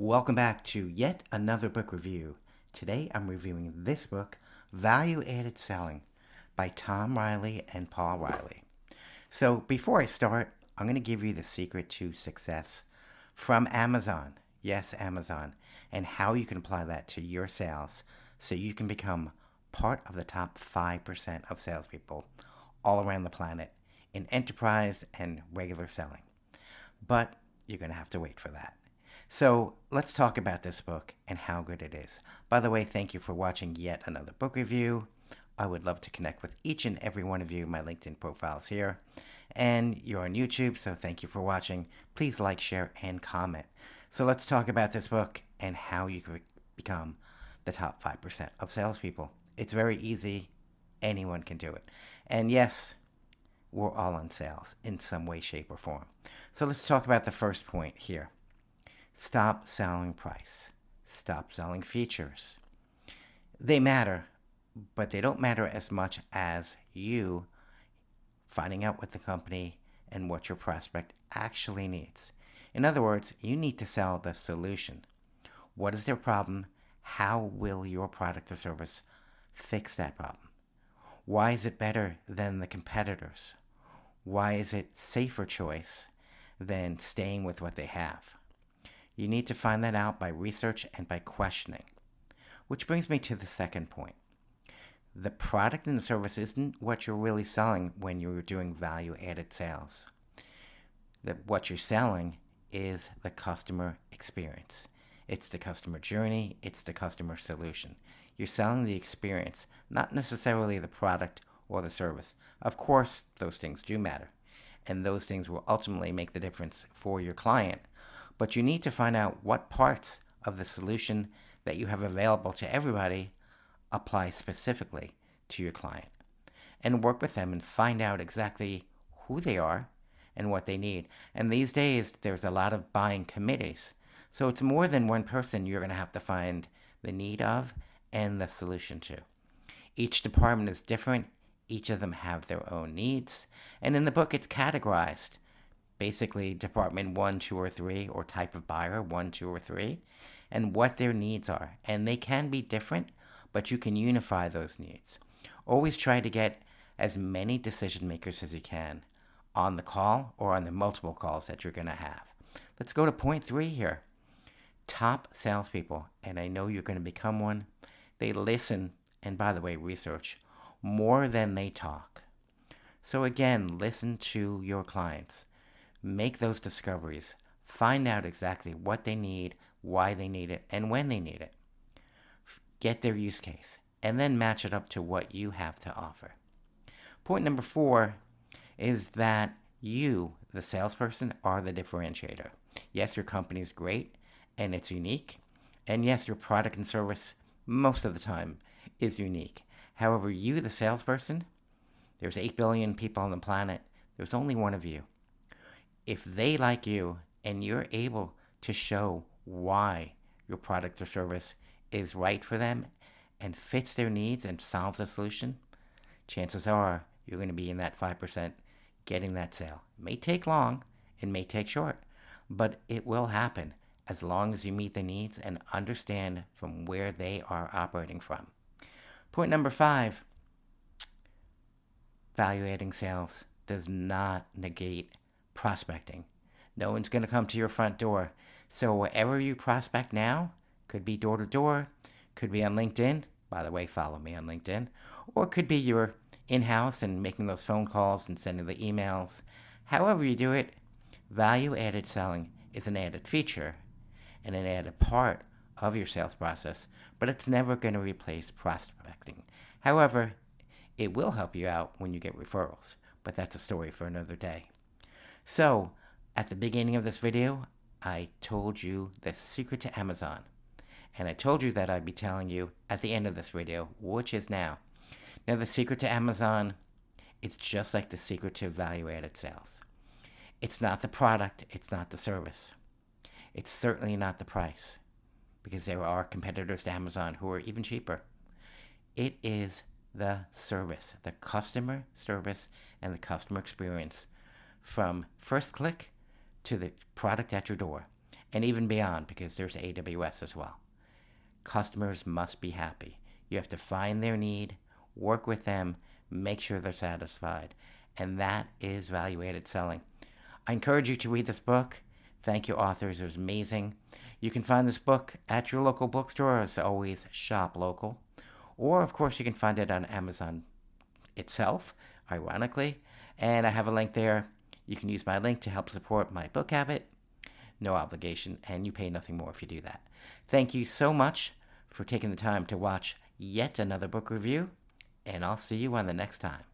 Welcome back to yet another book review. Today I'm reviewing this book, Value Added Selling, by Tom Reilly and Paul Reilly. So before I start, I'm going to give you the secret to success from Amazon. Yes, Amazon. And how you can apply that to your sales so you can become part of the top 5% of salespeople all around the planet in enterprise and regular selling. But you're going to have to wait for that. So let's talk about this book and how good it is. By the way, thank you for watching yet another book review. I would love to connect with each and every one of you. My LinkedIn profile is here. And you're on YouTube, so thank you for watching. Please like, share, and comment. So let's talk about this book and how you can become the top 5% of salespeople. It's very easy. Anyone can do it. And yes, we're all on sales in some way, shape, or form. So let's talk about the first point here. Stop selling price. Stop selling features. They matter, but they don't matter as much as you finding out what the company and what your prospect actually needs. In other words, you need to sell the solution. What is their problem? How will your product or service fix that problem? Why is it better than the competitors? Why is it safer choice than staying with what they have? You need to find that out by research and by questioning. Which brings me to the second point. The product and the service isn't what you're really selling when you're doing value-added sales. What you're selling is the customer experience. It's the customer journey. It's the customer solution. You're selling the experience, not necessarily the product or the service. Of course, those things do matter, and those things will ultimately make the difference for your client. But you need to find out what parts of the solution that you have available to everybody apply specifically to your client, and work with them and find out exactly who they are and what they need. And these days, there's a lot of buying committees. So it's more than one person you're going to have to find the need of and the solution to. Each department is different. Each of them have their own needs. And in the book, it's categorized. Basically, department 1, 2, or 3, or type of buyer 1, 2, or 3, and what their needs are. And they can be different, but you can unify those needs. Always try to get as many decision makers as you can on the call or on the multiple calls that you're going to have. Let's go to point 3 here. Top salespeople, and I know you're going to become one, they listen, and by the way, research, more than they talk. So again, listen to your clients. Make those discoveries. Find out exactly what they need, why they need it, and when they need it. Get their use case, and then match it up to what you have to offer. Point number 4 is that you, the salesperson, are the differentiator. Yes, your company is great, and it's unique. And yes, your product and service, most of the time, is unique. However, you, the salesperson, there's 8 billion people on the planet. There's only one of you. If they like you and you're able to show why your product or service is right for them and fits their needs and solves a solution, chances are you're going to be in that 5% getting that sale. It may take long, it may take short, but it will happen as long as you meet the needs and understand from where they are operating from. Point number 5, value-adding sales does not negate prospecting. No one's going to come to your front door. So wherever you prospect now, could be door to door, could be on LinkedIn. By the way, follow me on LinkedIn. Or it could be you're in-house and making those phone calls and sending the emails. However you do it, value-added selling is an added feature and an added part of your sales process, but it's never going to replace prospecting. However, it will help you out when you get referrals, but that's a story for another day. So, at the beginning of this video, I told you the secret to Amazon. And I told you that I'd be telling you at the end of this video, which is now. Now, the secret to Amazon is just like the secret to value-added sales. It's not the product, it's not the service. It's certainly not the price, because there are competitors to Amazon who are even cheaper. It is the service, the customer service and the customer experience from first click to the product at your door. and even beyond, because there's AWS as well. Customers must be happy. You have to find their need, work with them, make sure they're satisfied. And that is value added selling. I encourage you to read this book. Thank you, authors. It was amazing. You can find this book at your local bookstore. As always, shop local. Or, of course, you can find it on Amazon itself, ironically. And I have a link there. You can use my link to help support my book habit. No obligation, and you pay nothing more if you do that. Thank you so much for taking the time to watch yet another book review, and I'll see you on the next time.